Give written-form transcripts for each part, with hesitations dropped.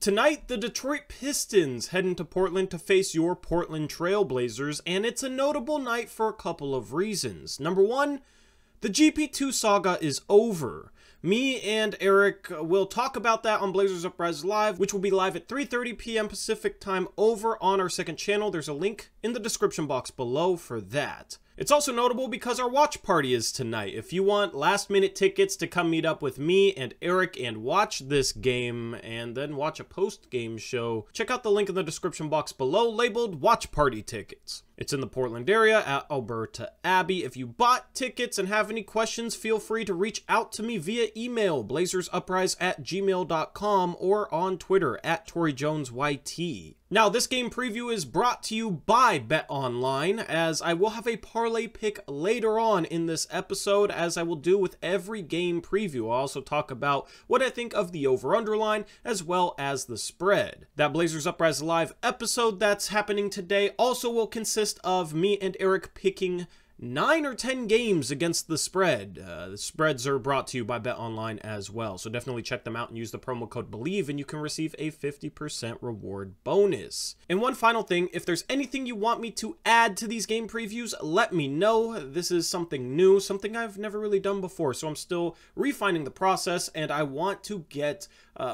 Tonight, the Detroit Pistons head into Portland to face your Portland Trail Blazers, and it's a notable night for a couple of reasons. Number one, the GP2 saga is over. Me and Eric will talk about that on Blazers Uprise Live, which will be live at 3:30 p.m. Pacific time over on our second channel. There's a link in the description box below for that. It's also notable because our watch party is tonight. If you want last-minute tickets to come meet up with me and Eric and watch this game and then watch a post-game show, check out the link in the description box below labeled Watch Party Tickets. It's in the Portland area at Alberta Abbey. If you bought tickets and have any questions, feel free to reach out to me via email, blazersuprise@gmail.com, or on Twitter @ToryJonesYT. Now, this game preview is brought to you by BetOnline, as I will have a parlay pick later on in this episode, as I will do with every game preview. I'll also talk about what I think of the over-under line, as well as the spread. That Blazers Uprise Live episode that's happening today also will consist of me and Eric picking 9 or 10 games against the spread. The spreads are brought to you by BetOnline as well, so definitely check them out and use the promo code BELIEVE and you can receive a 50% reward bonus. And one final thing, if there's anything you want me to add to these game previews, let me know. This is something new, something I've never really done before, so I'm still refining the process, and I want to get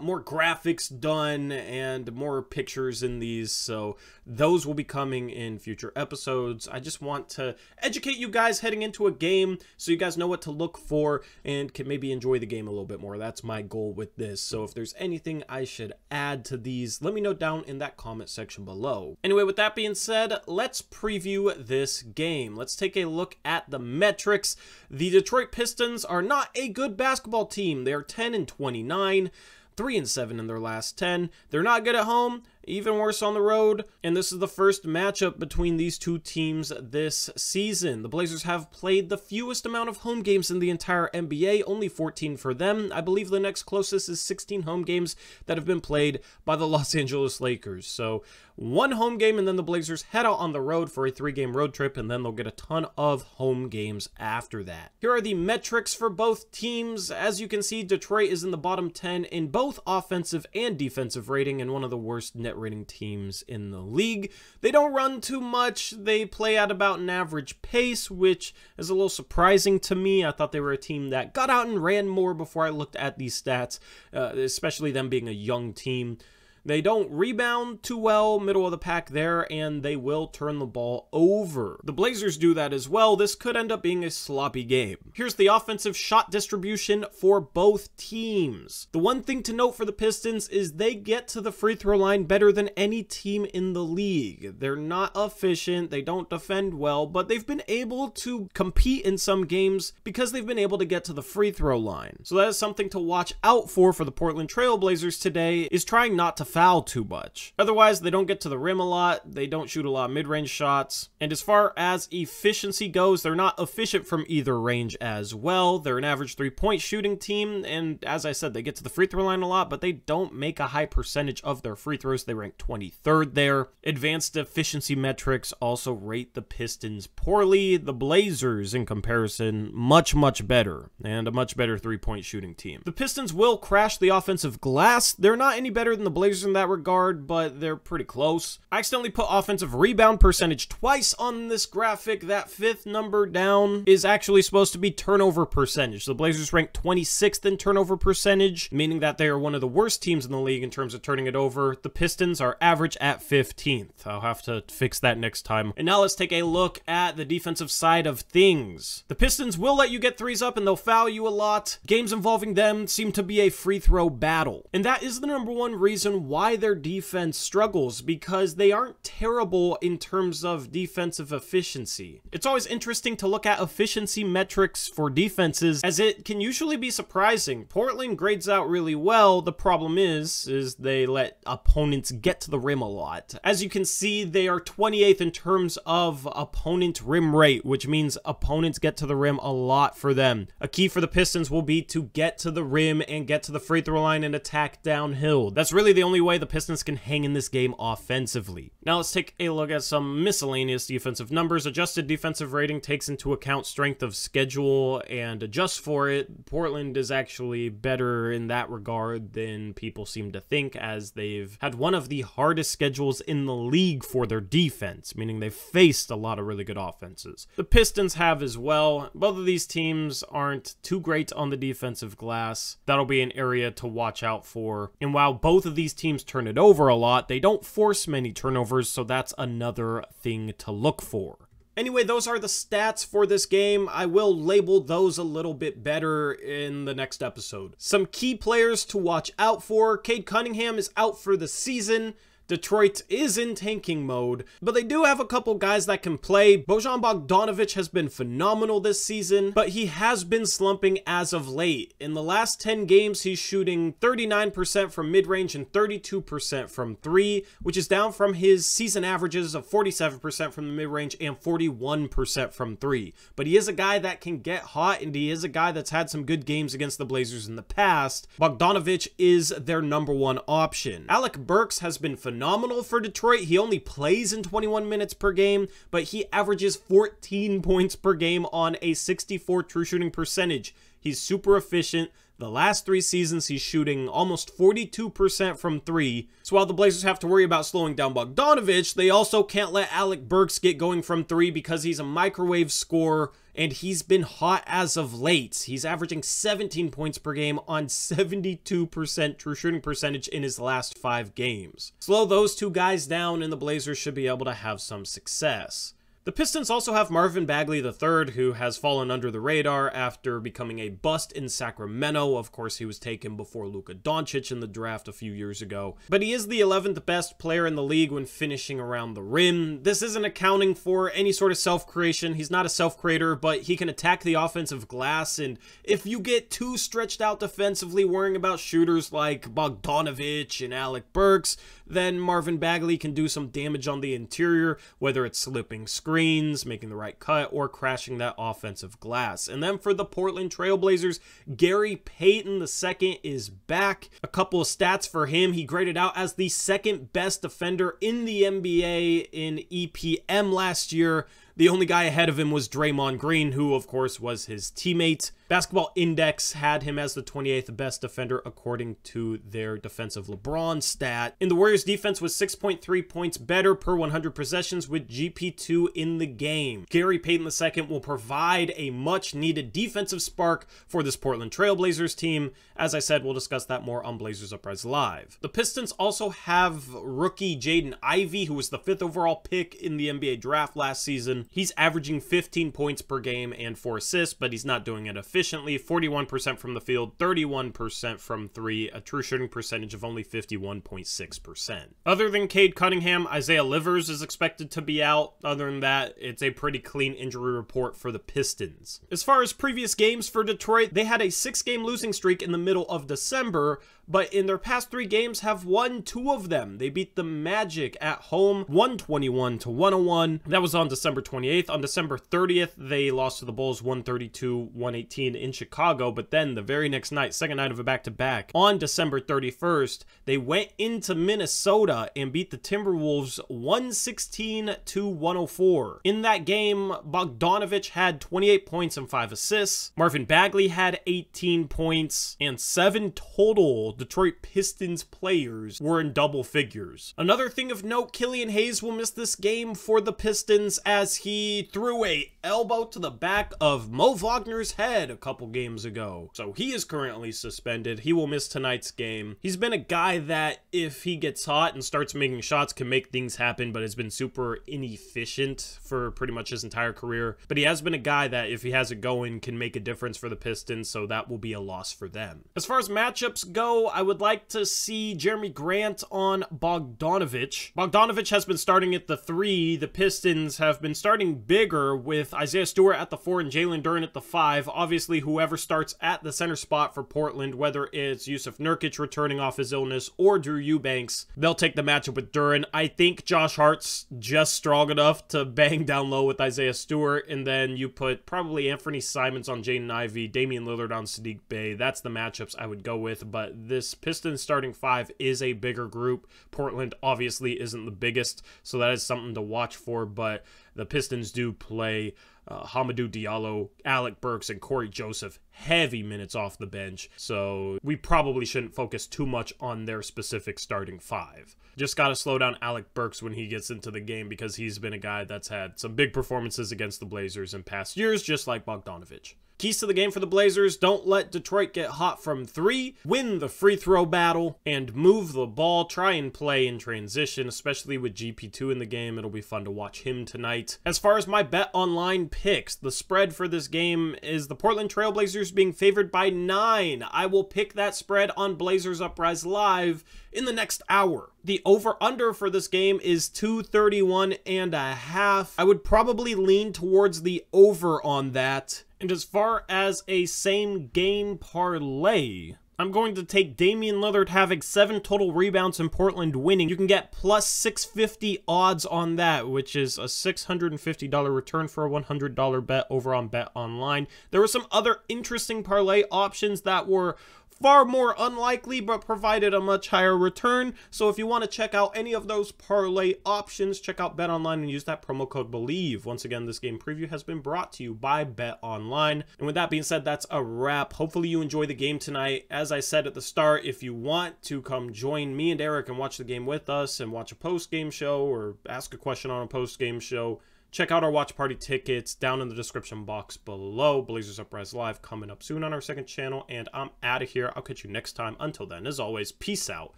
more graphics done and more pictures in these, so those will be coming in future episodes. I just want to educate you guys heading into a game so you guys know what to look for and can maybe enjoy the game a little bit more. That's my goal with this, so if there's anything I should add to these, let me know down in that comment section below. Anyway, with that being said, let's preview this game. Let's take a look at the metrics. The Detroit Pistons are not a good basketball team. They're 10-29. 3-7 in their last 10. They're not good at home, even worse on the road, and this is the first matchup between these two teams this season. The Blazers have played the fewest amount of home games in the entire NBA, only 14 for them. I believe the next closest is 16 home games that have been played by the Los Angeles Lakers. So one home game, and then the Blazers head out on the road for a 3-game road trip, and then they'll get a ton of home games after that. Here are the metrics for both teams. As you can see, Detroit is in the bottom 10 in both offensive and defensive rating, and one of the worst net rating teams in the league. They don't run too much. They play at about an average pace, which is a little surprising to me. I thought they were a team that got out and ran more before I looked at these stats, especially them being a young team. They don't rebound too well, middle of the pack there, and they will turn the ball over. The Blazers do that as well. This could end up being a sloppy game. Here's the offensive shot distribution for both teams. The one thing to note for the Pistons is they get to the free throw line better than any team in the league. They're not efficient, they don't defend well, but they've been able to compete in some games because they've been able to get to the free throw line. So that is something to watch out for the Portland Trail Blazers today, is trying not to foul too much. Otherwise, they don't get to the rim a lot, they don't shoot a lot of mid-range shots, and as far as efficiency goes, they're not efficient from either range as well. They're an average three-point shooting team, and as I said, they get to the free throw line a lot, but they don't make a high percentage of their free throws. They rank 23rd there. Advanced efficiency metrics also rate the Pistons poorly. The Blazers, in comparison, much better, and a much better three-point shooting team. The Pistons will crash the offensive glass. They're not any better than the Blazers in that regard, but they're pretty close. I accidentally put offensive rebound percentage twice on this graphic. That fifth number down is actually supposed to be turnover percentage. The Blazers rank 26th in turnover percentage, meaning that they are one of the worst teams in the league in terms of turning it over. The Pistons are average at 15th. I'll have to fix that next time. And now let's take a look at the defensive side of things. The Pistons will let you get threes up and they'll foul you a lot. Games involving them seem to be a free throw battle. And that is the number one reason why their defense struggles, because they aren't terrible in terms of defensive efficiency. It's always interesting to look at efficiency metrics for defenses, as it can usually be surprising. Portland grades out really well. The problem is they let opponents get to the rim a lot. As you can see, they are 28th in terms of opponent rim rate, which means opponents get to the rim a lot for them. A key for the Pistons will be to get to the rim and get to the free throw line and attack downhill. That's really the only only way the Pistons can hang in this game offensively. Now let's take a look at some miscellaneous defensive numbers. Adjusted defensive rating takes into account strength of schedule and adjusts for it. Portland is actually better in that regard than people seem to think, as they've had one of the hardest schedules in the league for their defense, meaning they've faced a lot of really good offenses. The Pistons have as well. Both of these teams aren't too great on the defensive glass. That'll be an area to watch out for. And while both of these teams turn it over a lot, they don't force many turnovers, so that's another thing to look for. Anyway, those are the stats for this game. I will label those a little bit better in the next episode. Some key players to watch out for. Cade Cunningham is out for the season. Detroit is in tanking mode, but they do have a couple guys that can play. Bojan Bogdanovic has been phenomenal this season, but he has been slumping as of late. In the last 10 games, he's shooting 39% from mid-range and 32% from 3, which is down from his season averages of 47% from the mid-range and 41% from 3. But he is a guy that can get hot, and he is a guy that's had some good games against the Blazers in the past. Bogdanovic is their #1 option. Alec Burks has been phenomenal for Detroit. He only plays in 21 minutes per game, but he averages 14 points per game on a 64 true shooting percentage. He's super efficient. The last 3 seasons, he's shooting almost 42% from 3. So while the Blazers have to worry about slowing down Bogdanovic, they also can't let Alec Burks get going from 3 because he's a microwave scorer, and he's been hot as of late. He's averaging 17 points per game on 72% true shooting percentage in his last 5 games. Slow those two guys down, and the Blazers should be able to have some success. The Pistons also have Marvin Bagley III, who has fallen under the radar after becoming a bust in Sacramento. Of course, he was taken before Luka Doncic in the draft a few years ago. But he is the 11th best player in the league when finishing around the rim. This isn't accounting for any sort of self-creation. He's not a self-creator, but he can attack the offensive glass. And if you get too stretched out defensively, worrying about shooters like Bogdanovic and Alec Burks, then Marvin Bagley can do some damage on the interior, whether it's slipping screens, making the right cut, or crashing that offensive glass. And then for the Portland Trail Blazers, Gary Payton II is back. A couple of stats for him. He graded out as the 2nd best defender in the NBA in EPM last year. The only guy ahead of him was Draymond Green, who of course was his teammate. Basketball Index had him as the 28th best defender according to their defensive LeBron stat. And the Warriors defense was 6.3 points better per 100 possessions with GP2 in the game. Gary Payton II will provide a much needed defensive spark for this Portland Trail Blazers team. As I said, we'll discuss that more on Blazers Uprise Live. The Pistons also have rookie Jaden Ivey, who was the 5th overall pick in the NBA draft last season. He's averaging 15 points per game and 4 assists, but he's not doing it efficiently. 41% from the field, 31% from 3, a true shooting percentage of only 51.6%. Other than Cade Cunningham, Isaiah Livers is expected to be out. Other than that, it's a pretty clean injury report for the Pistons. As far as previous games for Detroit, they had a 6-game losing streak in the middle of December, but in their past 3 games have won 2 of them. They beat the Magic at home, 121-101. That was on December 28th. On December 30th, they lost to the Bulls 132-118 in Chicago, but then the very next night, second night of a back-to-back, on December 31st, they went into Minnesota and beat the Timberwolves 116-104. In that game, Bogdanovic had 28 points and 5 assists. Marvin Bagley had 18 points, and 7 total Detroit Pistons players were in double figures. Another thing of note, Killian Hayes will miss this game for the Pistons as he threw a elbow to the back of Mo Wagner's head a couple games ago. So he is currently suspended. He will miss tonight's game. He's been a guy that, if he gets hot and starts making shots, can make things happen, but has been super inefficient for pretty much his entire career. But he has been a guy that, if he has it going, can make a difference for the Pistons, so that will be a loss for them. As far as matchups go, I would like to see Jeremy Grant on Bogdanovic. Bogdanovic has been starting at the 3. The Pistons have been starting bigger with Isaiah Stewart at the 4 and Jalen Duren at the 5. Obviously, whoever starts at the center spot for Portland, whether it's Yusuf Nurkic returning off his illness or Drew Eubanks, they'll take the matchup with Duren. I think Josh Hart's just strong enough to bang down low with Isaiah Stewart, and then you put probably Anthony Simons on Jaden Ivey, Damian Lillard on Sadiq Bey. That's the matchups I would go with, but this this Pistons starting five is a bigger group. Portland obviously isn't the biggest, so that is something to watch for, but the Pistons do play Hamidou Diallo, Alec Burks, and Corey Joseph heavy minutes off the bench, so we probably shouldn't focus too much on their specific starting five. Just got to slow down Alec Burks when he gets into the game because he's been a guy that's had some big performances against the Blazers in past years, just like Bogdanović. Keys to the game for the Blazers: don't let Detroit get hot from three, win the free throw battle, and move the ball. Try and play in transition, especially with GP2 in the game. It'll be fun to watch him tonight. As far as my Bet Online picks, the spread for this game is the Portland Trail Blazers being favored by 9. I will pick that spread on Blazers Uprise Live in the next hour. The over-under for this game is 231.5. I would probably lean towards the over on that. And as far as a same game parlay, I'm going to take Damian Lillard having 7 total rebounds and Portland winning. You can get plus 650 odds on that, which is a $650 return for a $100 bet over on Bet Online. There were some other interesting parlay options that were far more unlikely but provided a much higher return. So if you want to check out any of those parlay options, check out Bet Online and use that promo code BELIEVE. Once again, this game preview has been brought to you by Bet Online. And with that being said, that's a wrap. Hopefully you enjoy the game tonight. As I said at the start, if you want to come join me and Eric and watch the game with us and watch a post-game show or ask a question on a post-game show, check out our watch party tickets down in the description box below. Blazers Uprise Live coming up soon on our second channel, and I'm out of here. I'll catch you next time. Until then, as always, peace out.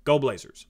Go Blazers.